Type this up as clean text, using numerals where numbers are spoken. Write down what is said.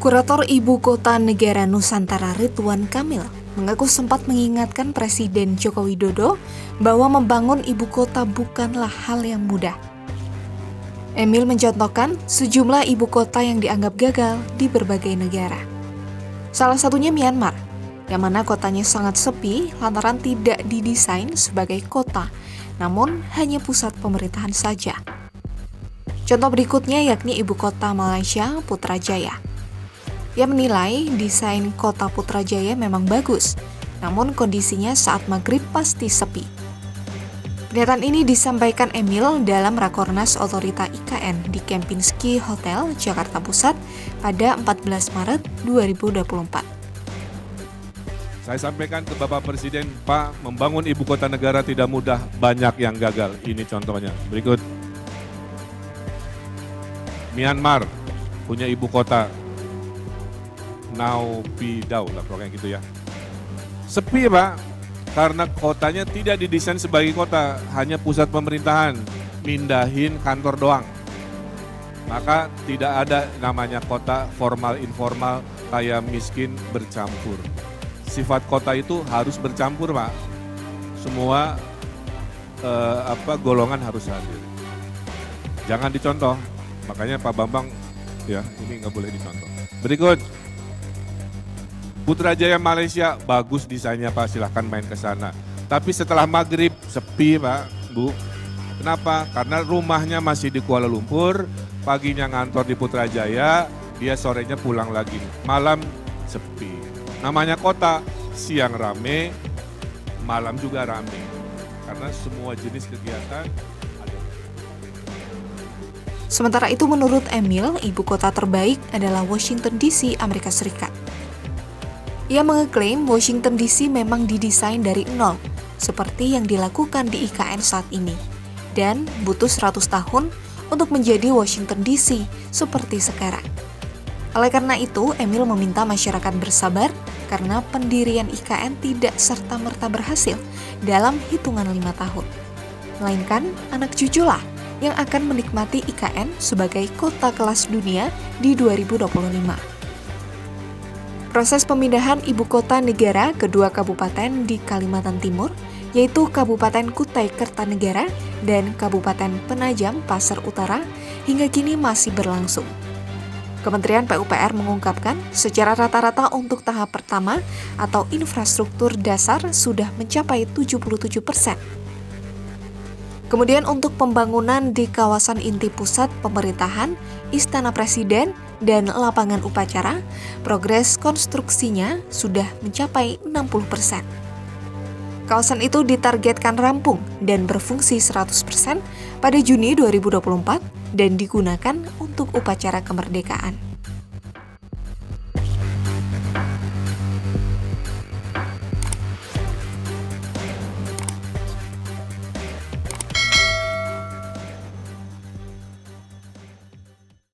Kurator Ibu Kota Negara Nusantara Ridwan Kamil mengaku sempat mengingatkan Presiden Joko Widodo bahwa membangun ibu kota bukanlah hal yang mudah. Emil mencontohkan sejumlah ibu kota yang dianggap gagal di berbagai negara. Salah satunya Myanmar, yang mana kotanya sangat sepi lantaran tidak didesain sebagai kota, namun hanya pusat pemerintahan saja. Contoh berikutnya yakni ibu kota Malaysia, Putrajaya. Ia menilai desain kota Putrajaya memang bagus, namun kondisinya saat maghrib pasti sepi. Pernyataan ini disampaikan Emil dalam Rakornas Otorita IKN di Kempinski Hotel, Jakarta Pusat pada 14 Maret 2024. Saya sampaikan ke Bapak Presiden, Pak, membangun ibu kota negara tidak mudah, banyak yang gagal. Ini contohnya. Berikut. Myanmar punya ibu kota Naypyidaw lah pokoknya gitu ya. Sepi Pak, karena kotanya tidak didesain sebagai kota, hanya pusat pemerintahan, mindahin kantor doang. Maka tidak ada namanya kota formal informal, kaya miskin bercampur. Sifat kota itu harus bercampur Pak. Semua golongan harus hadir. Jangan dicontoh. Makanya Pak Bambang ya ini nggak boleh dicontoh. Berikut. Putrajaya Malaysia, bagus desainnya Pak, silahkan main ke sana. Tapi setelah maghrib, sepi Pak, Bu. Kenapa? Karena rumahnya masih di Kuala Lumpur, paginya ngantor di Putrajaya, dia sorenya pulang lagi. Malam, sepi. Namanya kota, siang rame, malam juga rame. Karena semua jenis kegiatan ada. Sementara itu menurut Emil, ibu kota terbaik adalah Washington DC, Amerika Serikat. Ia mengeklaim Washington DC memang didesain dari nol, seperti yang dilakukan di IKN saat ini, dan butuh 100 tahun untuk menjadi Washington DC seperti sekarang. Oleh karena itu, Emil meminta masyarakat bersabar karena pendirian IKN tidak serta-merta berhasil dalam hitungan 5 tahun. Melainkan anak cuculah yang akan menikmati IKN sebagai kota kelas dunia di 2025. Proses pemindahan ibu kota negara ke dua kabupaten di Kalimantan Timur, yaitu Kabupaten Kutai Kertanegara dan Kabupaten Penajam Pasar Utara, hingga kini masih berlangsung. Kementerian PUPR mengungkapkan secara rata-rata untuk tahap pertama atau infrastruktur dasar sudah mencapai 77%. Kemudian untuk pembangunan di kawasan inti pusat pemerintahan, Istana Presiden, dan lapangan upacara, progres konstruksinya sudah mencapai 60%. Kawasan itu ditargetkan rampung dan berfungsi 100% pada Juni 2024 dan digunakan untuk upacara kemerdekaan.